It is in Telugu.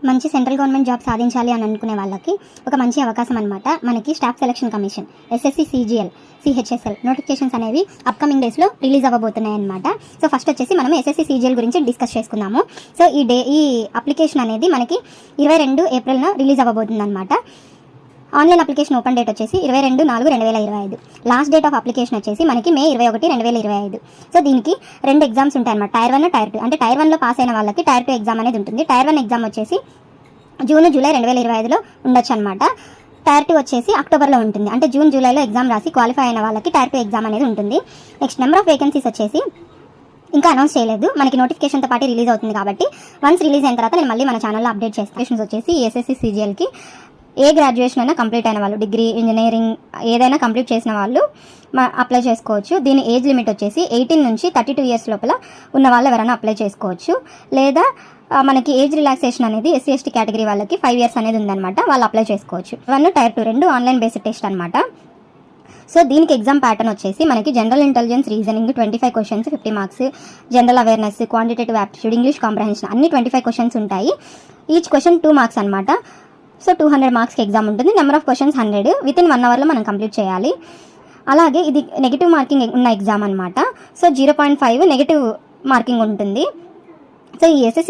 మంచి సెంట్రల్ గవర్నమెంట్ జాబ్ సాధించాలి అని అనుకునే వాళ్ళకి ఒక మంచి అవకాశం అనమాట. మనకి staff selection commission SSC CGL CHSL notifications అనేవి అప్కమింగ్ డేస్లో రిలీజ్ అవ్వబోతున్నాయి అనమాట. సో ఫస్ట్ వచ్చేసి మనం ఎస్ఎస్సి సిజిఎల్ గురించి డిస్కస్ చేసుకుందాము. సో ఈ అప్లికేషన్ అనేది మనకి 22 ఏప్రిల్న రిలీజ్ అవ్వబోతుంది అనమాట. ఆన్లైన్ అప్లికేషన్ ఓపెన్ డేట్ వచ్చేసి 22/4/2025. లాస్ట్ డేట్ ఆఫ్ అప్లికేషన్ వచ్చేసి మనకి May 21, 2025. సో దీనికి 2 ఎగ్జామ్స్ ఉంటాయి అనమాట, టైర్ 1, టైర్ 2. అంటే టైర్ 1లో పాస్ అయిన వాళ్ళకి టైర్ 2 ఎగ్జామ్ అనేది ఉంటుంది. టైర్ 1 ఎగ్జామ్ వచ్చేసి జూన్, జూలై 2025లో ఉండొచ్చు అనమాట. టైర్ 2 వచ్చేసి అక్టోబర్లో ఉంటుంది. అంటే జూన్, జూలైలో ఎగ్జామ్ రాసి క్వాలిఫై అయిన వాళ్ళకి టైర్ 2 ఎగ్జామ్ అనేది ఉంటుంది. నెక్స్ట్ నెంబర్ ఆఫ్ వేకెన్సీస్ వచ్చేసి ఇంకా అనౌన్స్ చేయలేదు, మనకి నోటిఫికేషన్తో పాటు రిలీజ్ అవుతుంది కాబట్టి వన్స్ రిలీజ్ అయిన తర్వాత నేను మళ్ళీ మన ఛానల్లో అప్డేట్ చేస్తాను. నోటిఫికేషన్స్ వచ్చేసి ఎస్ఎస్సి సిజిఎల్కి ఏ గ్రాడ్యుయేషన్ అయినా కంప్లీట్ అయిన వాళ్ళు, డిగ్రీ, ఇంజనీరింగ్ ఏదైనా కంప్లీట్ చేసిన వాళ్ళు అప్లై చేసుకోవచ్చు. దీని ఏజ్ లిమిట్ వచ్చేసి 18 నుంచి 32 ఇయర్స్ లోపల ఉన్న వాళ్ళు ఎవరైనా అప్లై చేసుకోవచ్చు. లేదా మనకి ఏజ్ రిలాక్సేషన్ అనేది ఎస్సీ ఎస్టీ కేటగిరీ వాళ్ళకి 5 ఇయర్స్ అనేది ఉందన్నమాట, వాళ్ళు అప్లై చేసుకోవచ్చు. 1 టైర్ 2 2 ఆన్లైన్ బేస్డ్ టెస్ట్ అనమాట. సో దీనికి ఎగ్జామ్ ప్యాటర్న్ వచ్చేసి మనకి general intelligence, reasoning 25 questions 50 marks, general awareness, quantitative aptitude, English comprehension అన్ని 25 క్వశ్చన్స్ ఉంటాయి. ఈచ్ క్వశ్చన్ 2 మార్క్స్ అనమాట. సో 200 మార్క్స్కి ఎగ్జామ్ ఉంటుంది. Number of questions 100. వితిన్ 1 అవర్లో మనం కంప్లీట్ చేయాలి. అలాగే ఇది నెగిటివ్ మార్కింగ్ ఉన్న ఎగ్జామ్ అనమాట. సో 0.5 నెగిటివ్ మార్కింగ్ ఉంటుంది. సో ఈ ఎస్ఎస్సి